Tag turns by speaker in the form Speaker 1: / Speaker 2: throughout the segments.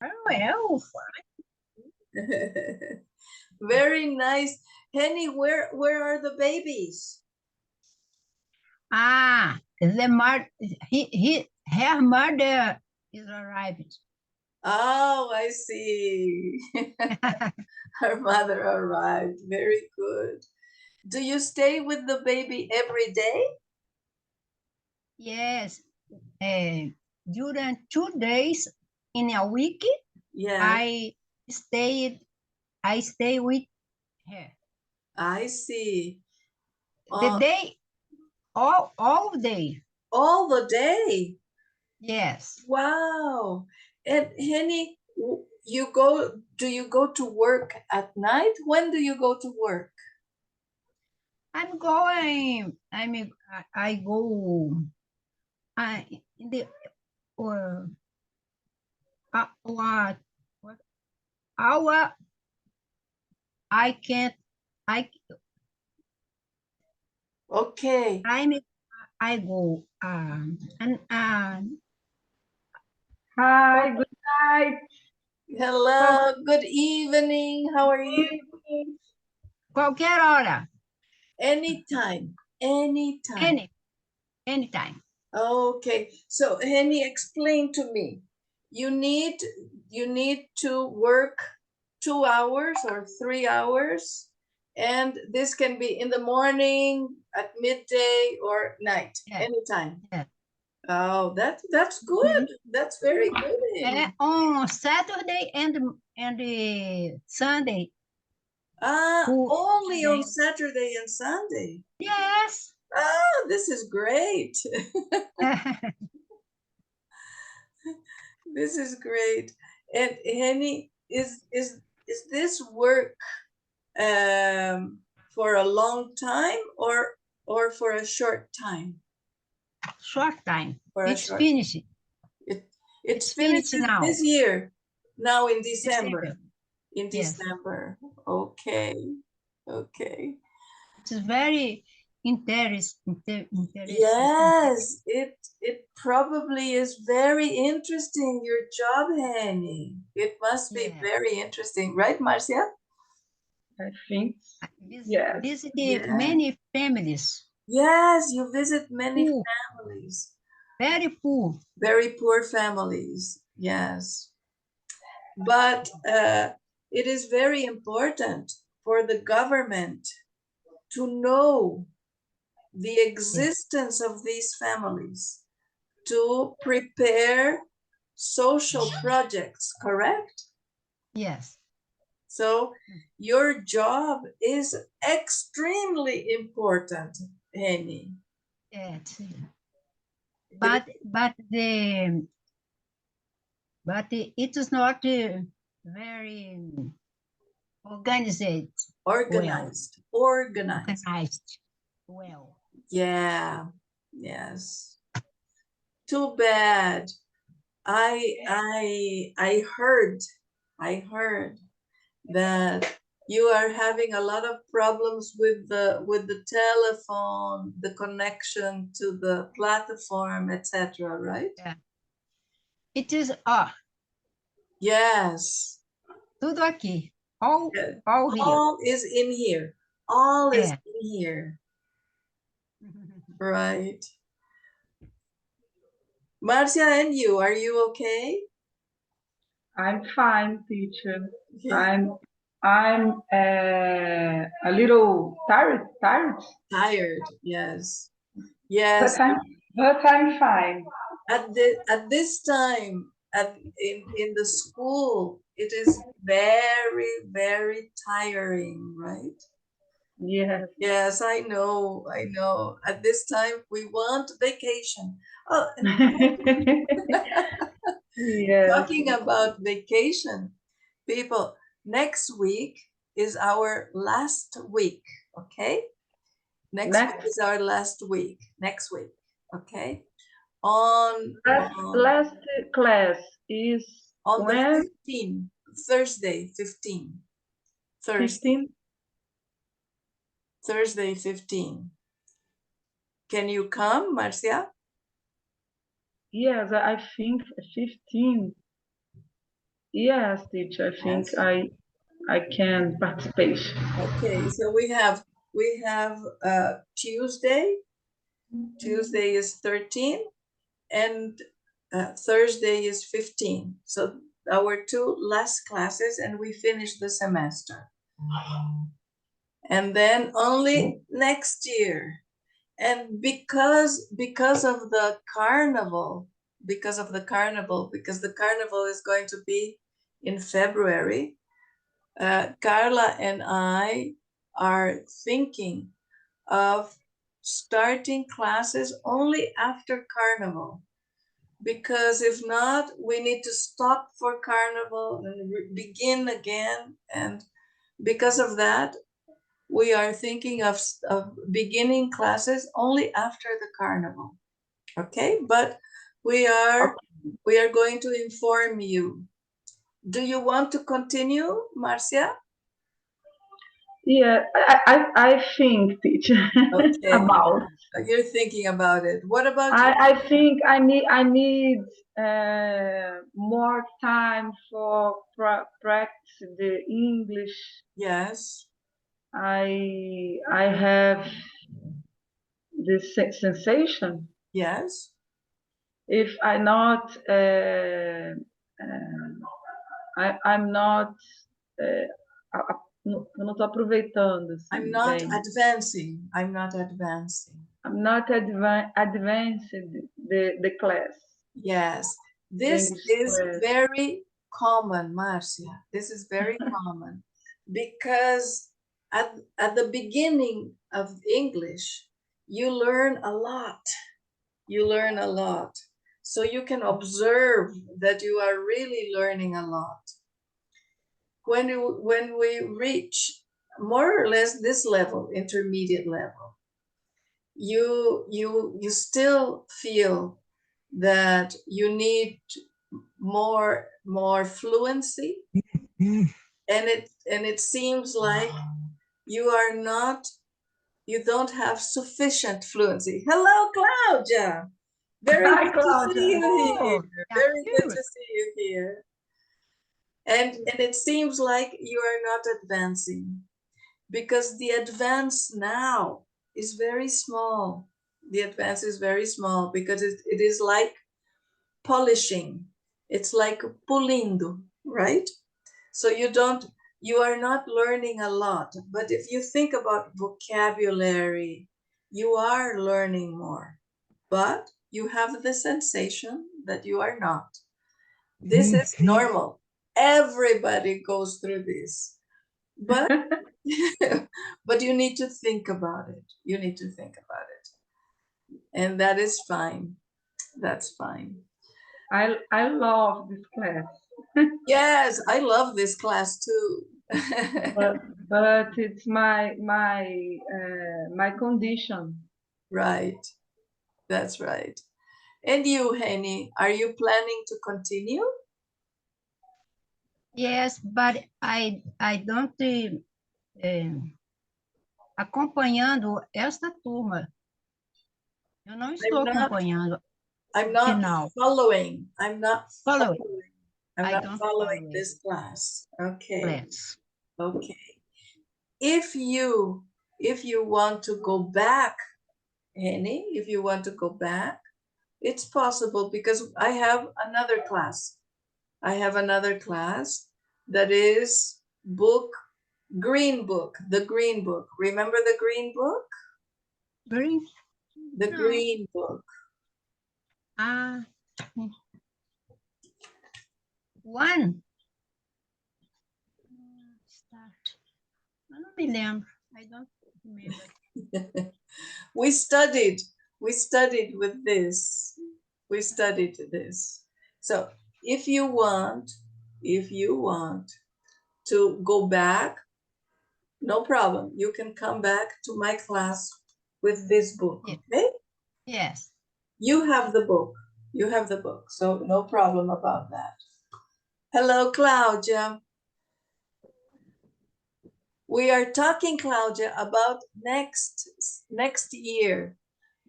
Speaker 1: Well,
Speaker 2: Very nice. Henny, where are the babies?
Speaker 1: her mother is arrived.
Speaker 2: Oh, I see. Her mother arrived. Very good. Do you stay with the baby every day?
Speaker 1: Yes, during 2 days in a week,
Speaker 2: Yeah,
Speaker 1: I stayed. I stay with her.
Speaker 2: I see.
Speaker 1: The
Speaker 2: Uh,
Speaker 1: day, all day.
Speaker 2: all the day.
Speaker 1: Yes,
Speaker 2: Wow. And Henny, do you go to work at night? When do you go to work?
Speaker 1: I'm going. I go. I in the uh, what hour I can't. I
Speaker 2: Okay.
Speaker 1: I'm I go. And
Speaker 3: Hi, good night.
Speaker 1: qual-
Speaker 2: Hello, good evening. How are you?
Speaker 1: qualquer hora,
Speaker 2: Anytime. Anytime.
Speaker 1: any anytime.
Speaker 2: Okay. So Henny, explain to me. You need you need to work 2 hours or 3 hours, and this can be in the morning, at midday, or night.
Speaker 1: Yes,
Speaker 2: Anytime.
Speaker 1: yes.
Speaker 2: Oh, that's good.
Speaker 1: Mhm.
Speaker 2: That's very good, Henny.
Speaker 1: On Saturday and Sunday. Who?
Speaker 2: Only on
Speaker 1: They,
Speaker 2: Saturday and Sunday.
Speaker 1: yes.
Speaker 2: Oh, this is great. This is great. And Henny, is this work for a long time or for a short time?
Speaker 1: Short time.
Speaker 2: For a
Speaker 1: It's
Speaker 2: short.
Speaker 1: finished.
Speaker 2: It it
Speaker 1: It's finished
Speaker 2: finishes this
Speaker 1: now.
Speaker 2: year. Now in
Speaker 1: December.
Speaker 2: December. In
Speaker 1: Yes.
Speaker 2: December. Okay. Okay.
Speaker 1: It's very interesting.
Speaker 2: Yes, it probably is very interesting, your job, Henny. It must be
Speaker 1: Yeah.
Speaker 2: very interesting, right, Marcia?
Speaker 3: I think
Speaker 1: I
Speaker 3: yes.
Speaker 1: visited
Speaker 2: Yeah.
Speaker 1: many families.
Speaker 2: Yes, you visit many
Speaker 1: Poor,
Speaker 2: families,
Speaker 1: very poor.
Speaker 2: very poor families. Yes. But it is very important for the government to know the
Speaker 1: Yes.
Speaker 2: existence of these families to prepare social projects, correct?
Speaker 1: Yes.
Speaker 2: So your job is extremely important, Henny.
Speaker 1: Yes.
Speaker 2: It is
Speaker 1: But it is not very organized well.
Speaker 2: organized, organized.
Speaker 1: Organized well.
Speaker 2: Yeah, yes. Too bad. I heard that you are having a lot of problems with the telephone, the connection to the platform, etc., right?
Speaker 1: Yeah. It is
Speaker 2: Yes.
Speaker 1: tudo aqui. All
Speaker 2: Yeah.
Speaker 1: all here.
Speaker 2: All is in here. All is
Speaker 1: É.
Speaker 2: in here. Right. Marcia, and you, are you okay?
Speaker 3: I'm fine, teacher.
Speaker 2: Yeah.
Speaker 3: I'm a little tired,
Speaker 2: Tired. Yes.
Speaker 3: but
Speaker 2: Yes.
Speaker 3: I'm fine.
Speaker 2: At this time in the school, it is very, very tiring, right?
Speaker 3: Yes.
Speaker 2: Yes, I know. I know. At this time, we want vacation. Oh,
Speaker 3: Yes.
Speaker 2: talking about vacation, people, next week is our last week, okay? Next week
Speaker 3: Next
Speaker 2: is our last week. Next week, okay? On on
Speaker 3: last class is
Speaker 2: on the
Speaker 3: when
Speaker 2: 15th, Thursday, 15. Thursday,
Speaker 3: 15.
Speaker 2: Thursday, 15. Can you come, Marcia?
Speaker 3: Yes, I think 15 Yes, teacher. I think
Speaker 2: Yes.
Speaker 3: I can participate.
Speaker 2: Okay, so we have Tuesday. Tuesday is 13, and Thursday is 15. So our two last classes, and we finish the semester. And then only next year. And because of the carnival, because the carnival is going to be in February, Carla and I are thinking of starting classes only after carnival, because if not, we need to stop for carnival and begin again. And because of that, we are thinking of beginning classes only after the carnival. Okay, but we are going to inform you. Do you want to continue, Marcia?
Speaker 3: Yeah, I think, teacher,
Speaker 2: Okay.
Speaker 3: about.
Speaker 2: You're thinking about it. What about you?
Speaker 3: I think I need more time for practice the English.
Speaker 2: Yes.
Speaker 3: I have this sensation
Speaker 2: Yes.
Speaker 3: if I not I'm not eu não estou aproveitando assim,
Speaker 2: I'm not
Speaker 3: bem.
Speaker 2: advancing. I'm not advancing.
Speaker 3: I'm not advanced the class.
Speaker 2: Yes. This
Speaker 3: English
Speaker 2: is
Speaker 3: class.
Speaker 2: very common, Marcia. This is very common because at the beginning of English, you learn a lot. You learn a lot. So you can observe that you are really learning a lot. When we reach more or less this level, intermediate level, you still feel that you need more fluency, and it seems like you don't have sufficient fluency. Hello, Claudia. Very
Speaker 3: Hi,
Speaker 2: good to see
Speaker 3: Claudia.
Speaker 2: you here.
Speaker 1: Oh,
Speaker 2: Very good
Speaker 1: cute.
Speaker 2: to see you here. And it seems like you are not advancing, because the advance now is very small. The advance is very small because it is like polishing. It's like pulindo, right? So you are not learning a lot. But if you think about vocabulary, you are learning more. But you have the sensation that you are not. This is normal. Everybody goes through this. But but you need to think about it. You need to think about it. And that is fine. That's fine.
Speaker 3: I love this class.
Speaker 2: Yes, I love this class too.
Speaker 3: but it's my condition.
Speaker 2: Right. That's right. And you, Henny, are you planning to continue?
Speaker 1: Yes, but I don't acompanhando esta turma. Eu não estou acompanhando
Speaker 2: I'm
Speaker 1: o
Speaker 2: not
Speaker 1: final.
Speaker 2: following. I'm not
Speaker 1: Following.
Speaker 2: following. I'm
Speaker 1: I
Speaker 2: not
Speaker 1: don't
Speaker 2: following
Speaker 1: follow
Speaker 2: this class. Okay.
Speaker 1: class.
Speaker 2: Okay. If you want to go back, Henny, if you want to go back, it's possible, because I have another class. I have another class that is green book, the green book. Remember the green book?
Speaker 1: Green?
Speaker 2: The
Speaker 1: No.
Speaker 2: green book.
Speaker 1: Ah. One. Start. Eu não me lembro. I don't remember.
Speaker 2: We studied with this. We studied this. So if you want to go back, no problem. You can come back to my class with this book, okay?
Speaker 1: Yes.
Speaker 2: You have the book. You have the book, so no problem about that. Hello, Claudia. We are talking, Claudia, about next year.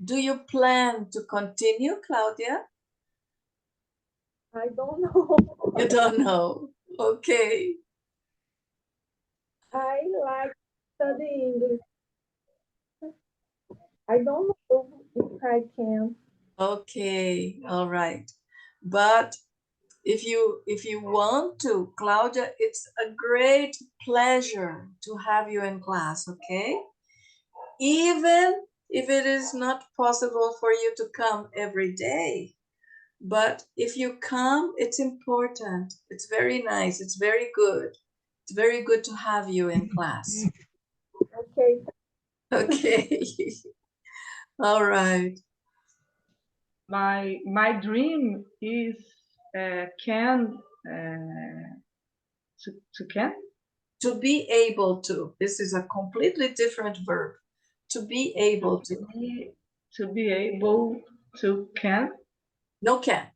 Speaker 2: Do you plan to continue, Claudia?
Speaker 4: I don't know.
Speaker 2: You don't know. Okay.
Speaker 4: I like studying English. I don't know if I can.
Speaker 2: Okay. All right. But if you want to, Claudia, it's a great pleasure to have you in class, okay? Even if it is not possible for you to come every day. But if you come, it's important. It's very nice. It's very good. It's very good to have you in class.
Speaker 4: Okay.
Speaker 2: Okay. All right.
Speaker 3: My dream is can to can
Speaker 2: To be able to. This is a completely different verb. To be able to.
Speaker 3: to be able to can
Speaker 2: No can.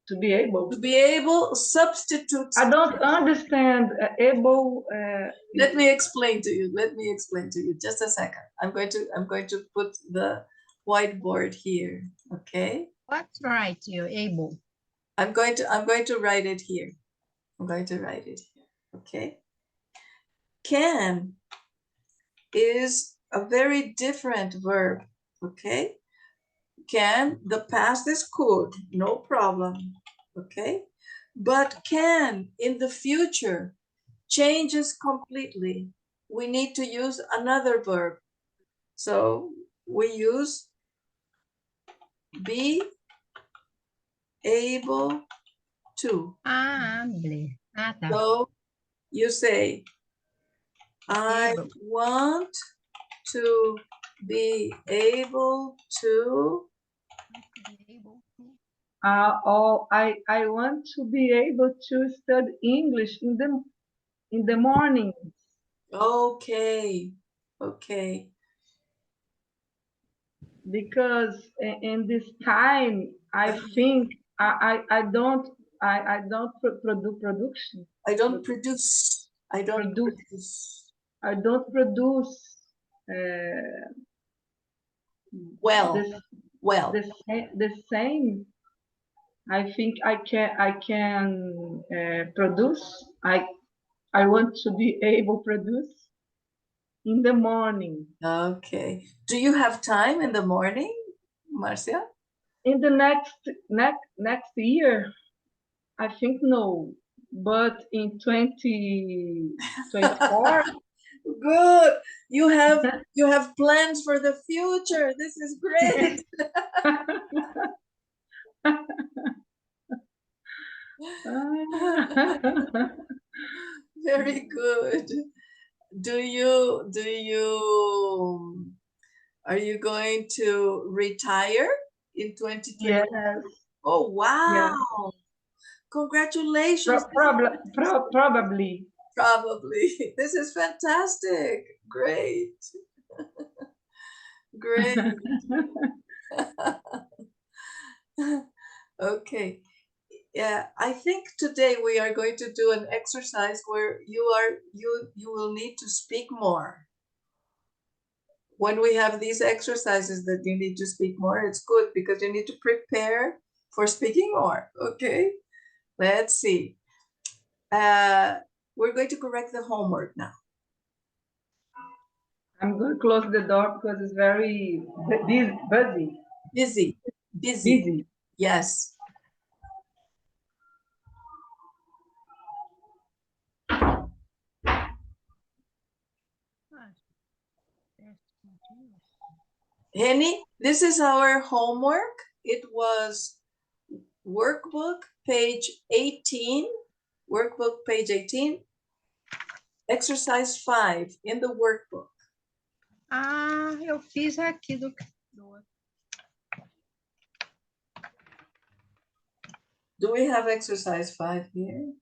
Speaker 3: to be able.
Speaker 2: To be able substitutes.
Speaker 3: I don't understand able.
Speaker 2: Let me explain to you. Let me explain to you. Just a second. I'm going to put the whiteboard here. Okay.
Speaker 1: What's right? You're able.
Speaker 2: I'm going to write it here. I'm going to write it here. Okay. Can is a very different verb. Okay. Can, the past is could, no problem. Okay. But can in the future changes completely. We need to use another verb. So we use be able to.
Speaker 1: Hable. Ah, tá.
Speaker 2: So you say, I
Speaker 1: Able.
Speaker 2: want to be able to.
Speaker 1: Able.
Speaker 3: Or I want to be able to study English in the morning
Speaker 2: Okay. Okay.
Speaker 3: because in this time I think I don't produce production.
Speaker 2: I don't produce. I don't produce.
Speaker 3: I don't produce uh,
Speaker 2: Well.
Speaker 3: the,
Speaker 2: Well.
Speaker 3: the same. I think I can produce. I want to be able to produce in the morning.
Speaker 2: Okay. Do you have time in the morning, Marcia?
Speaker 3: In the next year, I think no, but in 2024,
Speaker 2: Good. You have plans for the future. This is great. Very good. Are you going to retire in 2020?
Speaker 3: yes,
Speaker 2: Oh, wow.
Speaker 3: yes,
Speaker 2: Congratulations.
Speaker 3: probably.
Speaker 2: Probably. This is fantastic. Great. Great. Okay. Yeah, I think today we are going to do an exercise where you will need to speak more. When we have these exercises that you need to speak more, it's good because you need to prepare for speaking more. Okay. Let's see. We're going to correct the homework now.
Speaker 3: I'm going to close the door because it's very busy.
Speaker 2: Busy.
Speaker 3: Busy.
Speaker 2: Yes. Henny, this is our homework. It was workbook page 18. Workbook page 18. Exercise 5 in the workbook.
Speaker 1: Ah, eu fiz aqui do.
Speaker 2: Do we have exercise 5 here?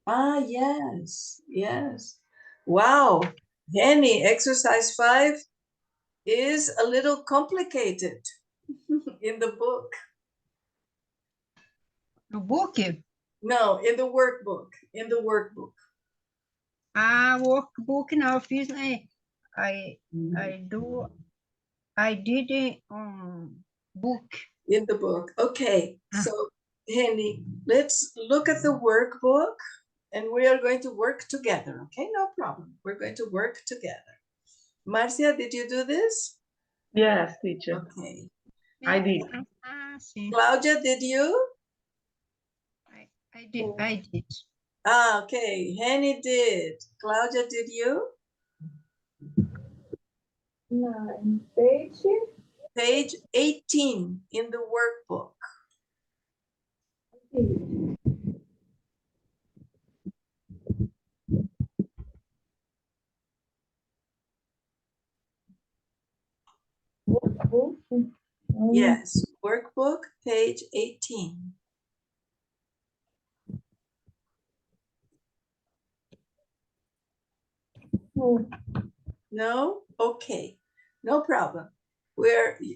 Speaker 2: Ah, yes, yes. Wow, Henny, exercise 5 is a little complicated in the book.
Speaker 1: No book?
Speaker 2: No, in the workbook, in the workbook.
Speaker 1: Ah, workbook não, eu fiz, né? I did it on book.
Speaker 2: In the book, okay. So Henny, let's look at the workbook and we are going to work together, okay? No problem. We're going to work together. Marcia, did you do this?
Speaker 3: Yes, teacher.
Speaker 2: Okay.
Speaker 3: I did.
Speaker 1: Sí.
Speaker 2: Claudia, did you?
Speaker 1: I did.
Speaker 2: Ah, okay. Henny did. Claudia, did you?
Speaker 4: Nine.
Speaker 2: Page 18 in the workbook. Yes, workbook, page 18. No? Okay, no problem.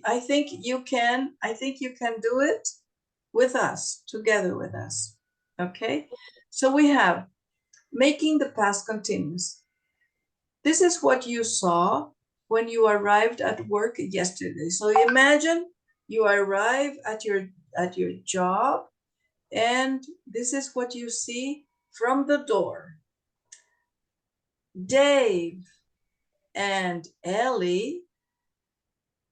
Speaker 2: I think you can do it with us, together with us. Okay, so we have making the past continuous. This is what you saw when you arrived at work yesterday. So imagine you arrive at your job and this is what you see from the door. Dave and Ellie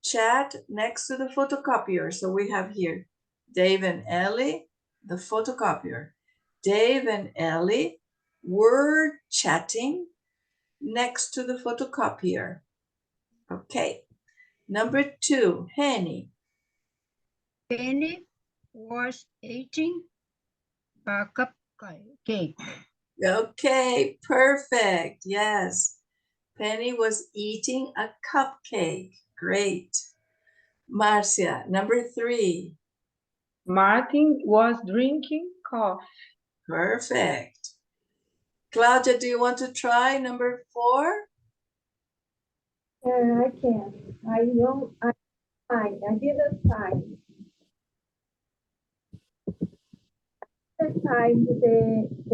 Speaker 2: chat next to the photocopier. So we have here Dave and Ellie, the photocopier. Dave and Ellie were chatting next to the photocopier. Okay. Number 2, Henny.
Speaker 1: Penny was eating a cupcake.
Speaker 2: Okay, perfect. Yes. Penny was eating a cupcake. Great. Marcia, number 3.
Speaker 3: Martin was drinking coffee.
Speaker 2: Perfect. Claudia, do you want to try number 4?
Speaker 4: I can't. I didn't find.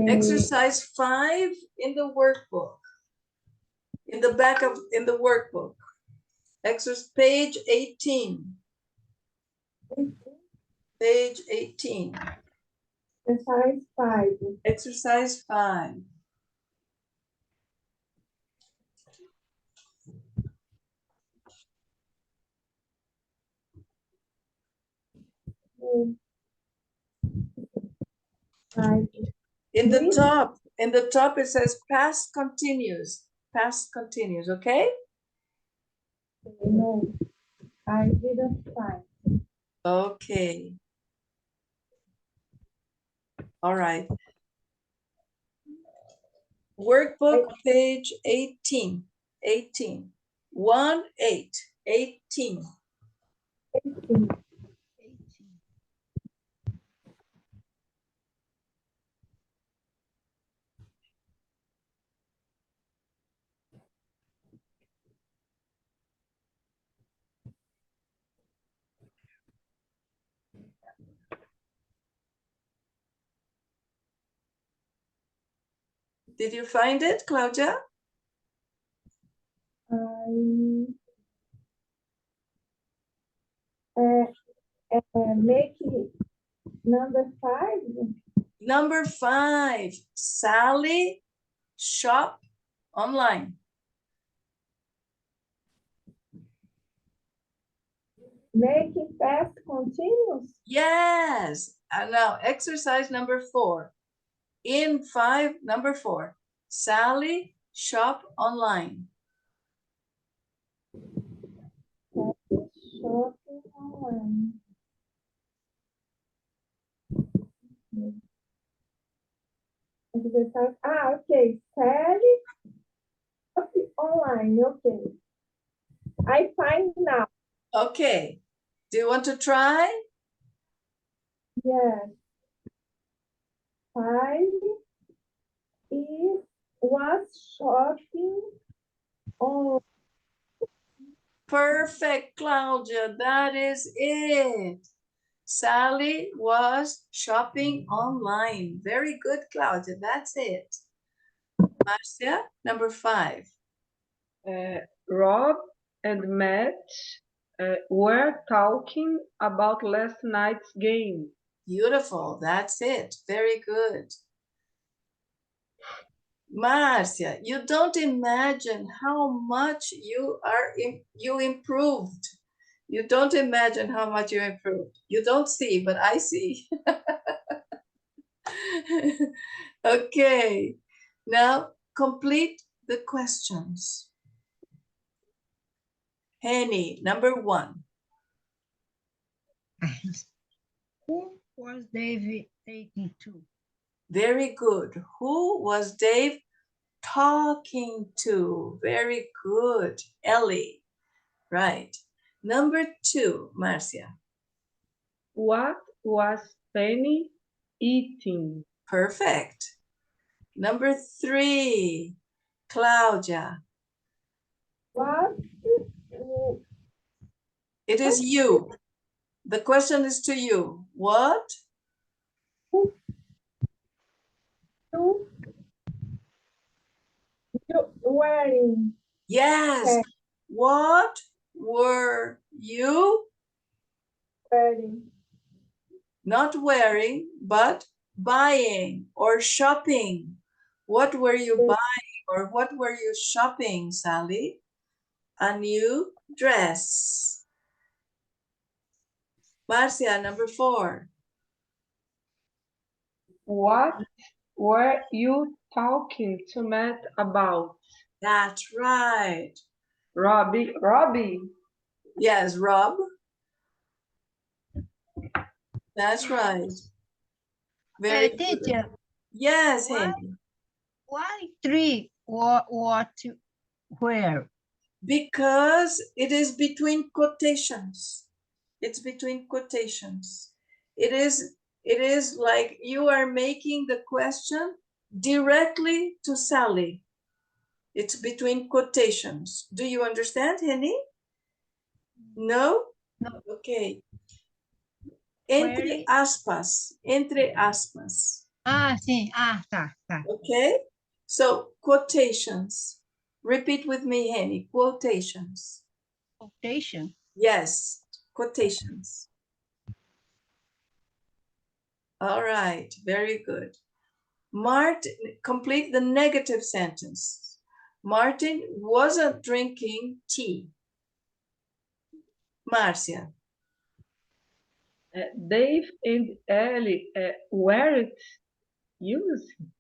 Speaker 2: Exercise 5 in the workbook. In the workbook. Exercise page 18. Page 18.
Speaker 4: Exercise 5.
Speaker 2: Exercise 5. In the top it says past continuous. Past continuous, okay?
Speaker 4: No, I didn't find.
Speaker 2: Okay. All right. Workbook page 18. 18. 1, 8. 18.
Speaker 4: 18.
Speaker 2: Did you find it, Claudia?
Speaker 4: Make it number 5.
Speaker 2: Number 5, Sally shop online.
Speaker 4: Make it past continuous.
Speaker 2: Yes. And now exercise number 4. In 5, number 4, Sally shop online.
Speaker 4: Shopping online. Exercise. Okay. Sally shopping online. Okay. I find now.
Speaker 2: Okay. Do you want to try?
Speaker 4: Yes. Sally was shopping on.
Speaker 2: Perfect, Claudia. That is it. Sally was shopping online. Very good, Claudia. That's it. Marcia, number 5.
Speaker 3: Rob and Matt were talking about last night's game.
Speaker 2: Beautiful. That's it. Very good. Marcia, you don't imagine how much you improved. You don't imagine how much you improved. You don't see, but I see. Okay, now complete the questions. Henny, number 1.
Speaker 1: Who was Dave taking to?
Speaker 2: Very good. Who was Dave talking to? Very good. Ellie. Right. Number 2, Marcia.
Speaker 3: What was Penny eating?
Speaker 2: Perfect. Number 3, Claudia.
Speaker 4: What
Speaker 2: It is you. The question is to you. What?
Speaker 4: you wearing?
Speaker 2: Yes.
Speaker 4: Okay.
Speaker 2: What were you
Speaker 4: Wearing.
Speaker 2: not wearing, but buying or shopping? What were you buying or what were you shopping, Sally? A new dress. Marcia, number 4.
Speaker 3: What were you talking to Matt about?
Speaker 2: That's right.
Speaker 3: Robbie.
Speaker 2: Yes, Rob. That's right. Very good.
Speaker 1: Teacher,
Speaker 2: Yes,
Speaker 1: Why?
Speaker 2: Henry.
Speaker 1: why 3? What, where?
Speaker 2: Because it is between quotations. It's between quotations. It is like you are making the question directly to Sally. It's between quotations. Do you understand, Henny? No?
Speaker 1: No.
Speaker 2: Okay. Entre aspas. Entre aspas.
Speaker 1: Ah, sim. Ah, tá.
Speaker 2: Okay? So, quotations. Repeat with me, Henny. Quotations.
Speaker 1: Quotation.
Speaker 2: Yes, quotations. All right, very good. Martin, complete the negative sentence. Martin wasn't drinking tea. Marcia.
Speaker 3: Dave and Ellie weren't using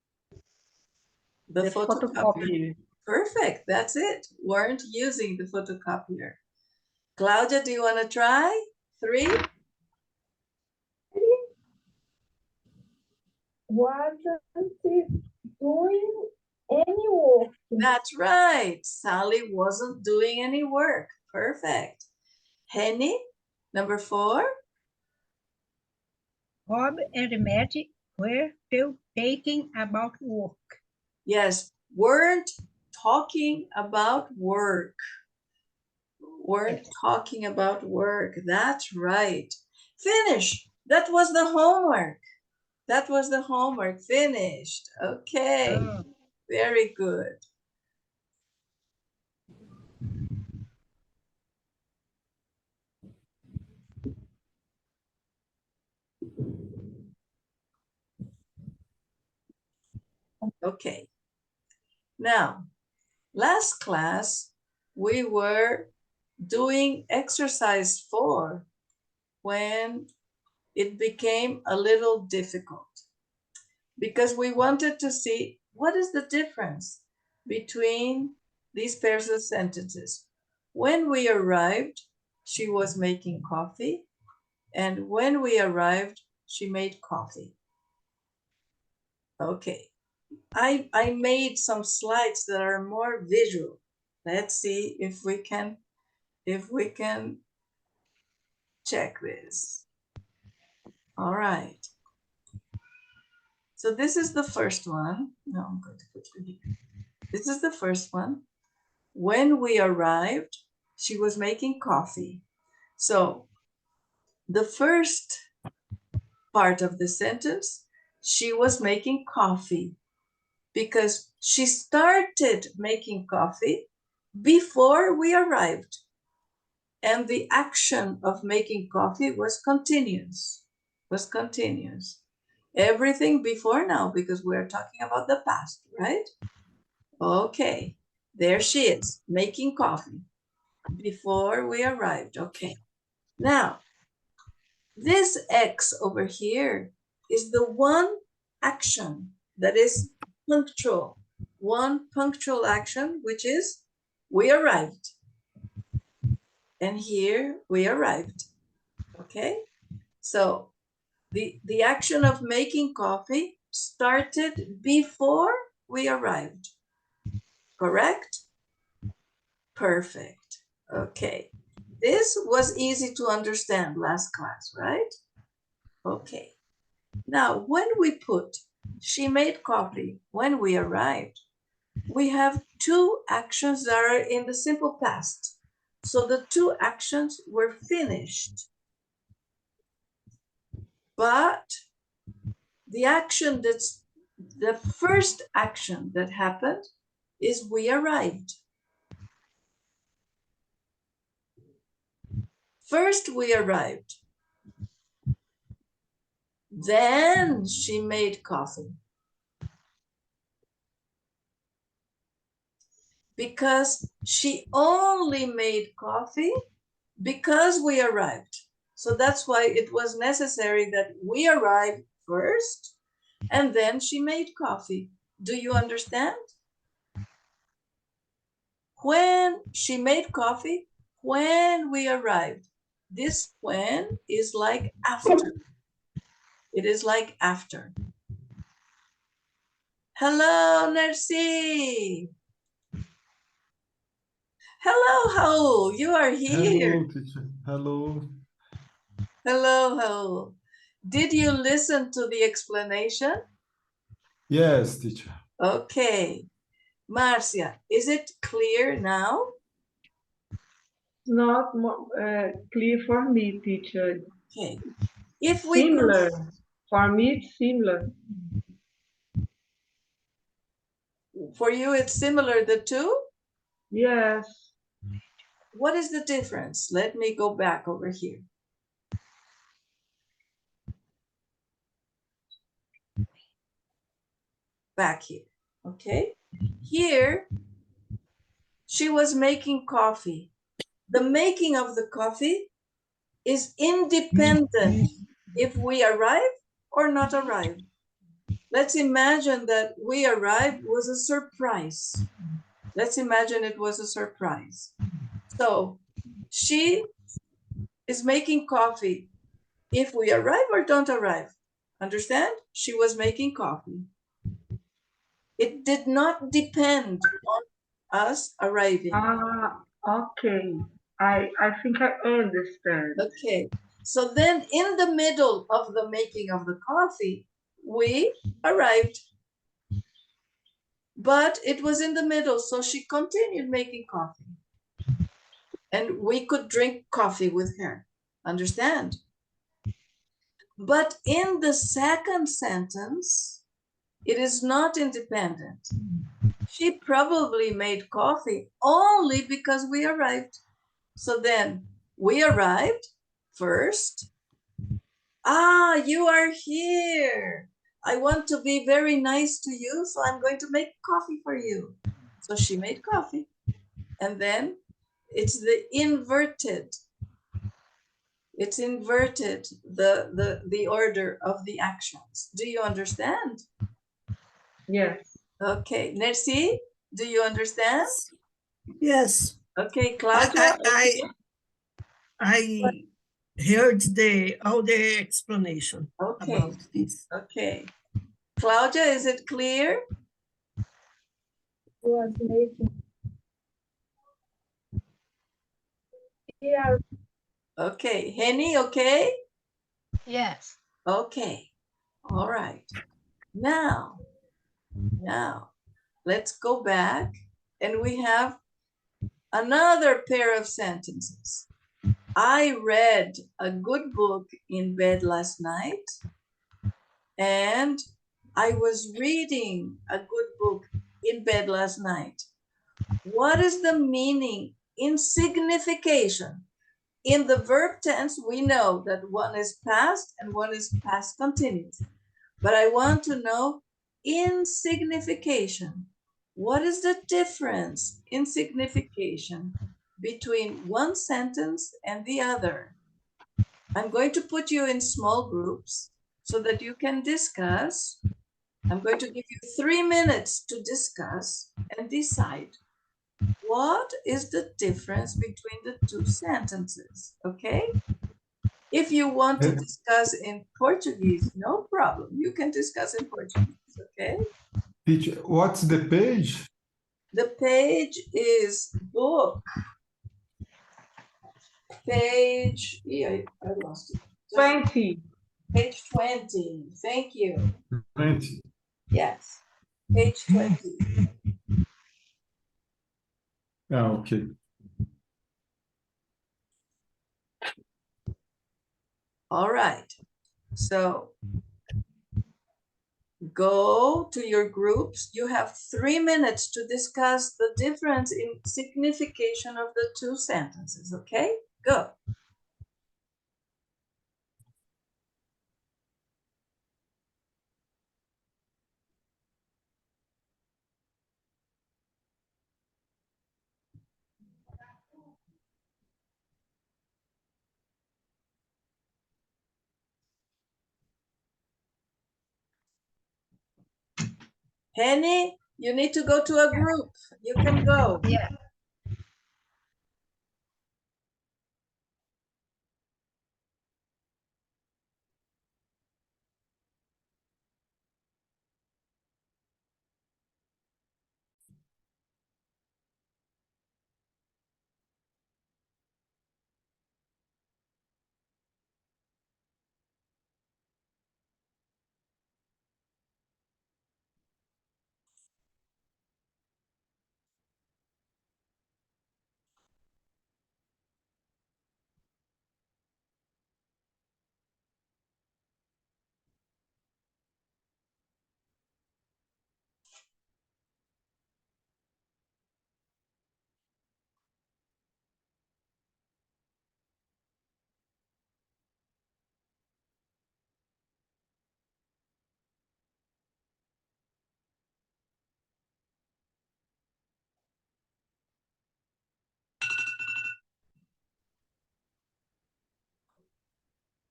Speaker 2: The
Speaker 3: the
Speaker 2: photocopier.
Speaker 3: photocopier.
Speaker 2: Perfect, that's it. Weren't using the photocopier. Claudia, do you want to try? 3?
Speaker 4: Wasn't doing any work.
Speaker 2: That's right. Sally wasn't doing any work. Perfect. Henny, number 4.
Speaker 1: Rob and Matt were still taking about work.
Speaker 2: Yes, weren't talking about work. Weren't talking about work. That's right. Finish. That was the homework. That was the homework. Finished. Okay.
Speaker 1: Oh.
Speaker 2: Very good. Okay. Now, last class, we were doing exercise 4 when it became a little difficult because we wanted to see what is the difference between these pairs of sentences. When we arrived, she was making coffee, and when we arrived, she made coffee. Okay, I made some slides that are more visual. Let's see if we can check this. All right. So this is the first one. No, I'm going to put you here. This is the first one. When we arrived, she was making coffee. So the first part of the sentence, she was making coffee because she started making coffee before we arrived. And the action of making coffee was continuous. was continuous. Everything before now, because we're talking about the past, right? Okay, there she is, making coffee before we arrived. Okay, now this X over here is the one action that is punctual, one punctual action, which is we arrived. And here we arrived. Okay, so the action of making coffee started before we arrived, correct? Perfect. Okay, this was easy to understand last class, right? Okay, now when we put she made coffee when we arrived, we have two actions that are in the simple past. So the two actions were finished. But the action that's the first action that happened is we arrived. First we arrived. Then she made coffee. Because she only made coffee because we arrived. So that's why it was necessary that we arrived first and then she made coffee. Do you understand? When she made coffee, when we arrived. This when is like after. It is like after. Hello, Nercy. Hello, Raul. You are here.
Speaker 5: Hello, teacher. Hello.
Speaker 2: Hello, Raul. Did you listen to the explanation?
Speaker 5: Yes, teacher.
Speaker 2: Okay. Marcia, is it clear now?
Speaker 3: Not clear for me, teacher.
Speaker 2: Okay. If we
Speaker 3: Similar. For me, it's similar.
Speaker 2: For you, it's similar, the two?
Speaker 3: Yes.
Speaker 2: What is the difference? Let me go back over here. Back here, okay? Here, she was making coffee. The making of the coffee is independent if we arrive or not arrive. Let's imagine that we arrived was a surprise. Let's imagine it was a surprise. So she is making coffee if we arrive or don't arrive. Understand? She was making coffee. It did not depend on us arriving.
Speaker 3: Okay. I think I understand.
Speaker 2: Okay. So then in the middle of the making of the coffee, we arrived. But it was in the middle, so she continued making coffee. And we could drink coffee with her. Understand? But in the second sentence, it is not independent. She probably made coffee only because we arrived. So then we arrived first. Ah, you are here. I want to be very nice to you, so I'm going to make coffee for you. So she made coffee. And then it's the inverted. It's inverted, the order of the actions. Do you understand?
Speaker 3: Yes.
Speaker 2: Okay, Nercy, do you understand?
Speaker 6: Yes.
Speaker 2: Okay, Claudia.
Speaker 6: I heard all the explanation
Speaker 2: Okay,
Speaker 6: about this.
Speaker 2: okay. Claudia, is it clear?
Speaker 4: Was making. Yeah,
Speaker 2: Okay, Henny, okay?
Speaker 1: Yes.
Speaker 2: Okay, all right. Now, let's go back and we have another pair of sentences. I read a good book in bed last night and I was reading a good book in bed last night. What is the meaning in signification? In the verb tense, we know that one is past and one is past continuous. But I want to know in signification. What is the difference in signification between one sentence and the other? I'm going to put you in small groups so that you can discuss. I'm going to give you 3 minutes to discuss and decide what is the difference between the two sentences, okay? If you want to discuss in Portuguese, no problem. You can discuss in Portuguese, okay?
Speaker 5: Teacher, what's the page?
Speaker 2: The page is book. Page, I lost it.
Speaker 3: 20.
Speaker 2: Page 20, thank you.
Speaker 5: 20.
Speaker 2: Yes, page 20.
Speaker 5: Ah, okay.
Speaker 2: All right, so go to your groups. You have 3 minutes to discuss the difference in signification of the two sentences, okay? Go. Henny, you need to go to a group. You can go.
Speaker 1: Yeah.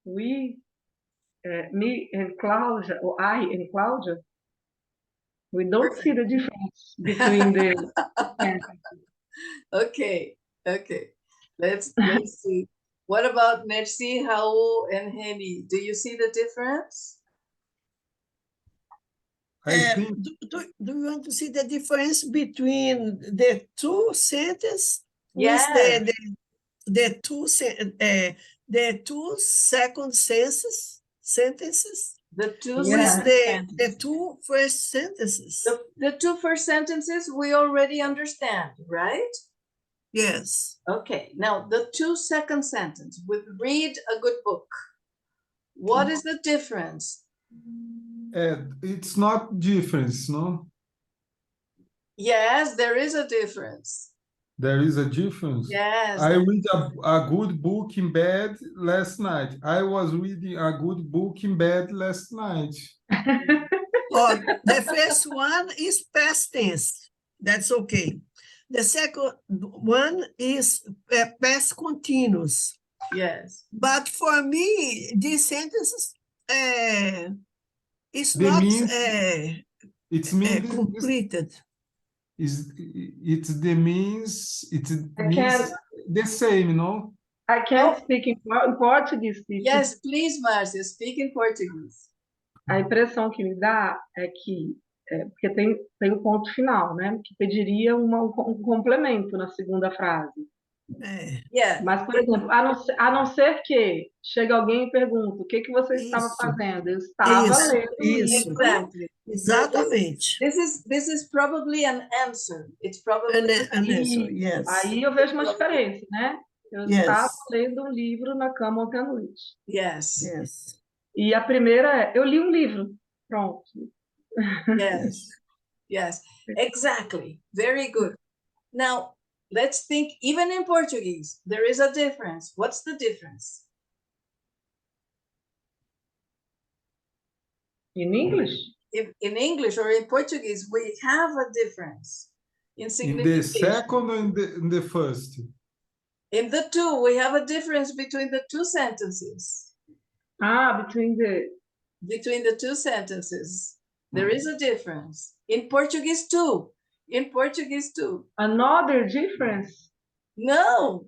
Speaker 3: We, me and Claudia, or I and Claudia, we don't see the difference between the sentences.
Speaker 2: Okay, okay. Let's see. What about Merci, Raul, and Henny? Do you see the difference?
Speaker 5: I think
Speaker 6: Do you want to see the difference between the two sentences
Speaker 2: Yes.
Speaker 6: with the two second sentences
Speaker 2: The two
Speaker 3: Yeah.
Speaker 6: with
Speaker 2: sentences.
Speaker 6: the two first sentences?
Speaker 2: The two first sentences we already understand, right?
Speaker 6: Yes.
Speaker 2: Okay, now the 2 second sentence with read a good book. What is the difference?
Speaker 5: it's not difference, no?
Speaker 2: Yes, there is a difference.
Speaker 5: There is a difference.
Speaker 2: Yes.
Speaker 5: I read a good book in bed last night. I was reading a good book in bed last night.
Speaker 6: Oh, the first one is past tense. That's okay. The second one is past continuous.
Speaker 2: Yes.
Speaker 6: But for me, these sentences is
Speaker 5: The
Speaker 6: not
Speaker 5: means it's means
Speaker 6: completed.
Speaker 5: it's the means it
Speaker 3: I
Speaker 5: means
Speaker 3: can't-
Speaker 5: the same, no?
Speaker 3: I can't speak in Portuguese, teacher.
Speaker 2: Yes, please, Marcia, speak in Portuguese.
Speaker 3: A impressão que me dá é que, porque tem o ponto final, né? Que pediria um complemento na segunda frase.
Speaker 2: Yeah.
Speaker 3: Mas, por exemplo, a não ser que chega alguém e pergunta o que você estava
Speaker 6: Isso.
Speaker 3: fazendo. Eu estava
Speaker 6: Isso,
Speaker 3: lendo um
Speaker 6: isso.
Speaker 3: livro.
Speaker 2: Exactly.
Speaker 6: Exatamente.
Speaker 2: This is probably an answer. It's probably
Speaker 6: An answer,
Speaker 3: E
Speaker 6: yes.
Speaker 3: aí eu vejo uma diferença, né? Eu
Speaker 6: Yes.
Speaker 3: estava lendo um livro na cama ontem à noite.
Speaker 2: yes.
Speaker 6: Yes.
Speaker 3: E a primeira é, eu li um livro. Pronto.
Speaker 2: Yes. Yes. Exactly. Very good. Now, let's think, even in Portuguese, there is a difference. What's the difference?
Speaker 3: In English?
Speaker 2: If in English or in Portuguese, we have a difference in
Speaker 5: In the
Speaker 2: signification.
Speaker 5: second or in the first?
Speaker 2: In the two, we have a difference between the two sentences.
Speaker 3: Between
Speaker 2: Between the two sentences, there is a difference. In Portuguese too. In Portuguese too.
Speaker 3: another difference.
Speaker 2: No.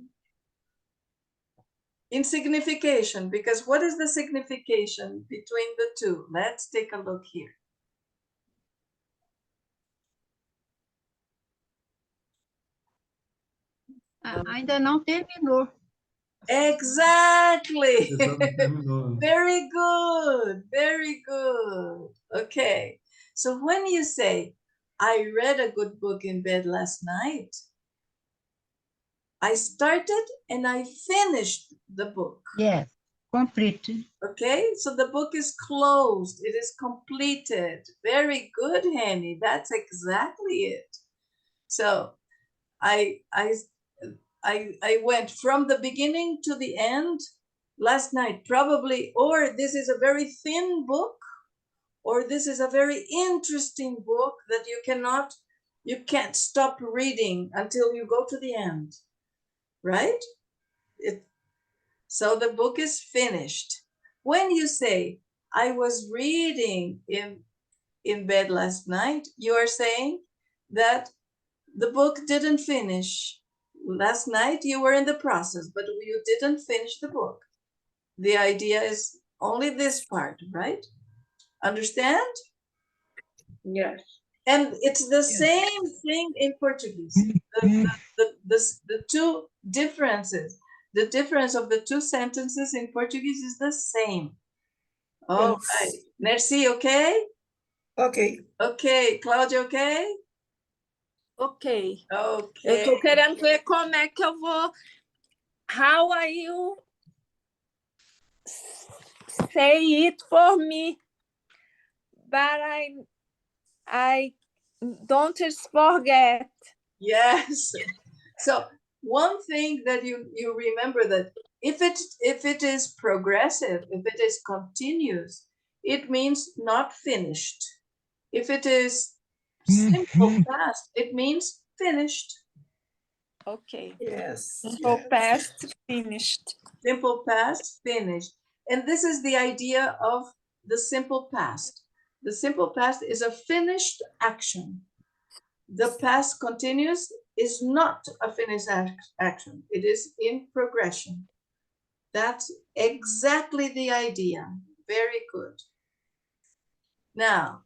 Speaker 2: In signification, because what is the signification between the two? Let's take a look here.
Speaker 1: Ainda não terminou.
Speaker 2: Exactly.
Speaker 5: Exatamente.
Speaker 2: Very good. Very good. Okay. So when you say, I read a good book in bed last night, I started and I finished the book.
Speaker 1: Yes, complete.
Speaker 2: Okay, so the book is closed. It is completed. Very good, Henny. That's exactly it. So I went from the beginning to the end last night, probably, or this is a very thin book, or this is a very interesting book that you can't stop reading until you go to the end, right? So the book is finished. When you say, I was reading in bed last night, you are saying that the book didn't finish. Last night you were in the process, but you didn't finish the book. The idea is only this part, right? Understand?
Speaker 3: Yes.
Speaker 2: And it's the same thing in Portuguese. The two differences, the difference of the two sentences in Portuguese is the same. All
Speaker 6: Yes.
Speaker 2: right. Merci, okay?
Speaker 6: Okay.
Speaker 2: Okay. Cláudia, okay?
Speaker 7: Ok.
Speaker 2: Okay.
Speaker 7: Eu tô querendo ver como é que eu vou. How are you say it for me? But I don't forget.
Speaker 2: Yes. So one thing that you remember that if it is progressive, if it is continuous, it means not finished. If it is simple past, it means finished.
Speaker 7: Ok.
Speaker 6: Yes.
Speaker 7: Simple
Speaker 6: yes.
Speaker 7: past finished.
Speaker 2: Simple past, finished. And this is the idea of the simple past. The simple past is a finished action. The past continuous is not a finished action. It is in progression. That's exactly the idea. Very good. Now,